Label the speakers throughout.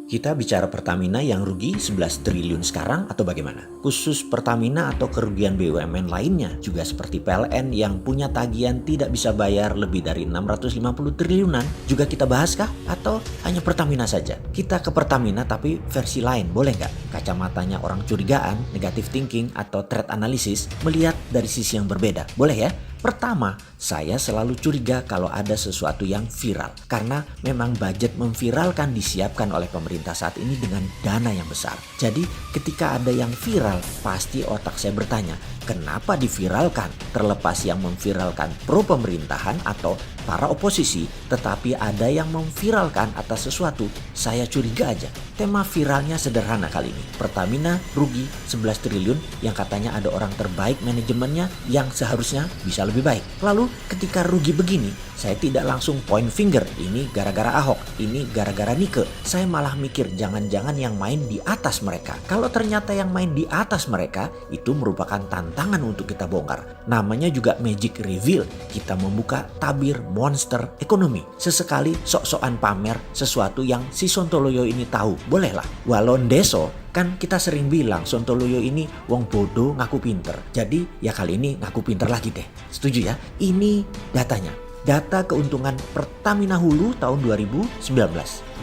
Speaker 1: Kita bicara Pertamina yang rugi 11 triliun sekarang atau bagaimana? Khusus Pertamina atau kerugian BUMN lainnya juga seperti PLN yang punya tagihan tidak bisa bayar lebih dari 650 triliunan juga kita bahas kah? Atau hanya Pertamina saja? Kita ke Pertamina tapi versi lain, boleh nggak? Kacamatanya orang curigaan, negative thinking atau threat analysis melihat dari sisi yang berbeda. Boleh ya? Pertama, saya selalu curiga kalau ada sesuatu yang viral. Karena memang budget memviralkan disiapkan oleh pemerintah saat ini dengan dana yang besar. Jadi ketika ada yang viral, pasti otak saya bertanya, kenapa diviralkan? Terlepas yang memviralkan pro pemerintahan atau para oposisi, tetapi ada yang memviralkan atas sesuatu, saya curiga aja. Tema viralnya sederhana kali ini. Pertamina rugi 11 triliun yang katanya ada orang terbaik manajemennya yang seharusnya bisa lebih baik. Lalu ketika rugi begini, saya tidak langsung point finger, ini gara-gara Ahok, ini gara-gara Nike. Saya malah mikir jangan-jangan yang main di atas mereka. Kalau ternyata yang main di atas mereka, itu merupakan tantangan untuk kita bongkar. Namanya juga magic reveal. Kita membuka tabir monster ekonomi. Sesekali sok-sokan pamer sesuatu yang si Sontoloyo ini tahu. Bolehlah. Walon deso, kan kita sering bilang Sontoloyo ini wong bodoh ngaku pinter. Jadi ya kali ini ngaku pinter lagi deh. Setuju ya? Ini datanya. Data keuntungan Pertamina Hulu tahun 2019.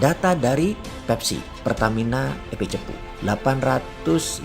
Speaker 1: Data dari Pepsi, Pertamina EP Cepu, 852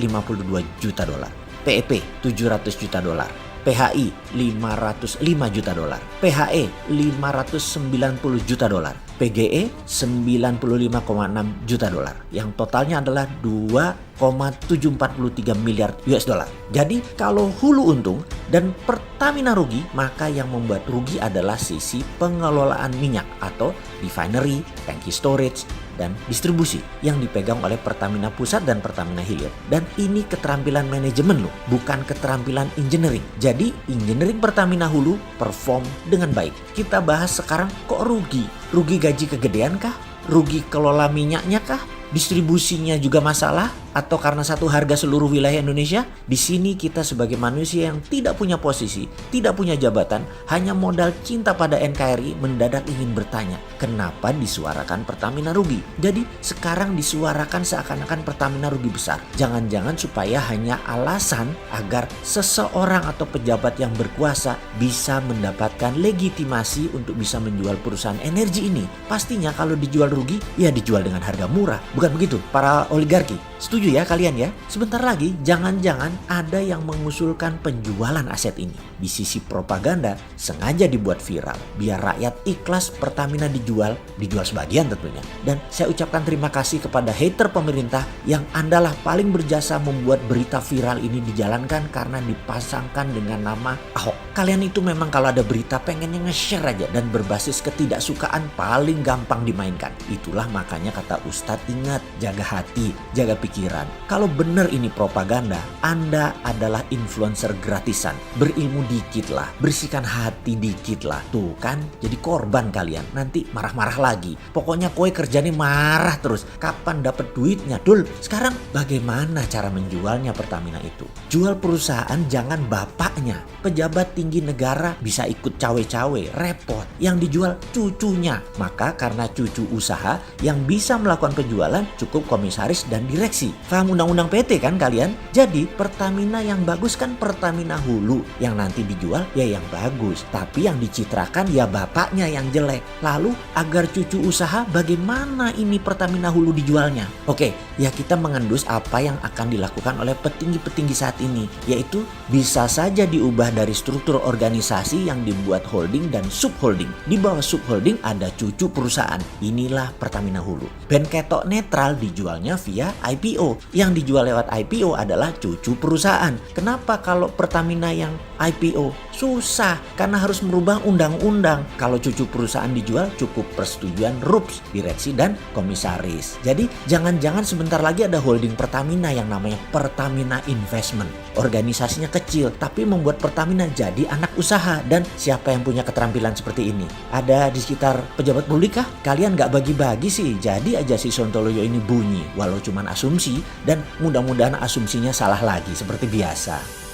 Speaker 1: juta dolar. PEP 700 juta dolar. PHI 505 juta dolar, PHE 590 juta dolar, PGE 95,6 juta dolar. Yang totalnya adalah 2,743 miliar US dollar. Jadi kalau Hulu untung dan Pertamina rugi, maka yang membuat rugi adalah sisi pengelolaan minyak atau refinery, tangki storage, dan distribusi yang dipegang oleh Pertamina Pusat dan Pertamina Hilir. Dan ini keterampilan manajemen loh, bukan keterampilan engineering. Jadi engineering Pertamina Hulu perform dengan baik. Kita bahas sekarang kok rugi? Rugi gaji kegedean kah? Rugi kelola minyaknya kah? Distribusinya juga masalah? Atau karena satu harga seluruh wilayah Indonesia? Di sini kita sebagai manusia yang tidak punya posisi, tidak punya jabatan, hanya modal cinta pada NKRI mendadak ingin bertanya, kenapa disuarakan Pertamina rugi? Jadi sekarang disuarakan seakan-akan Pertamina rugi besar. Jangan-jangan supaya hanya alasan agar seseorang atau pejabat yang berkuasa bisa mendapatkan legitimasi untuk bisa menjual perusahaan energi ini. Pastinya kalau dijual rugi, ya dijual dengan harga murah. Bukan begitu para oligarki? Setuju ya kalian ya? Sebentar lagi jangan-jangan ada yang mengusulkan penjualan aset ini. Di sisi propaganda sengaja dibuat viral biar rakyat ikhlas Pertamina dijual sebagian tentunya. Dan saya ucapkan terima kasih kepada hater pemerintah yang andalah paling berjasa membuat berita viral ini dijalankan karena dipasangkan dengan nama Ahok. Kalian itu memang kalau ada berita pengennya nge-share aja dan berbasis ketidaksukaan paling gampang dimainkan. Itulah makanya kata Ustadz, ingat, jaga hati, jaga pikiran. Kalau benar ini propaganda, Anda adalah influencer gratisan. Berilmu dikit lah, bersihkan hati dikit lah. Tuh kan, jadi korban kalian. Nanti marah-marah lagi. Pokoknya kowe kerjanya marah terus. Kapan dapat duitnya? Dul, sekarang bagaimana cara menjualnya Pertamina itu? Jual perusahaan jangan bapaknya. Pejabat tinggi negara bisa ikut cawe-cawe, repot. Yang dijual cucunya. Maka karena cucu usaha yang bisa melakukan penjualan cukup komisaris dan direksi. Paham undang-undang PT kan kalian? Jadi Pertamina yang bagus kan Pertamina Hulu. Yang nanti dijual ya yang bagus. Tapi yang dicitrakan ya bapaknya yang jelek. Lalu agar cucu usaha bagaimana ini Pertamina Hulu dijualnya? Oke, ya kita mengendus apa yang akan dilakukan oleh petinggi-petinggi saat ini. Yaitu bisa saja diubah dari struktur organisasi yang dibuat holding dan subholding. Di bawah subholding ada cucu perusahaan. Inilah Pertamina Hulu. Ben ketok netral dijualnya via IPO. Yang dijual lewat IPO adalah cucu perusahaan. Kenapa kalau Pertamina yang IPO? Susah, karena harus merubah undang-undang. Kalau cucu perusahaan dijual cukup persetujuan RUPS, direksi dan komisaris. Jadi jangan-jangan sebentar lagi ada holding Pertamina yang namanya Pertamina Investment. Organisasinya kecil, tapi membuat Pertamina jadi anak usaha. Dan siapa yang punya keterampilan seperti ini? Ada di sekitar pejabat publik kah? Kalian gak bagi-bagi sih, jadi aja si Sontoloyo ini bunyi. Walau cuman asumsi, dan mudah-mudahan asumsinya salah lagi seperti biasa.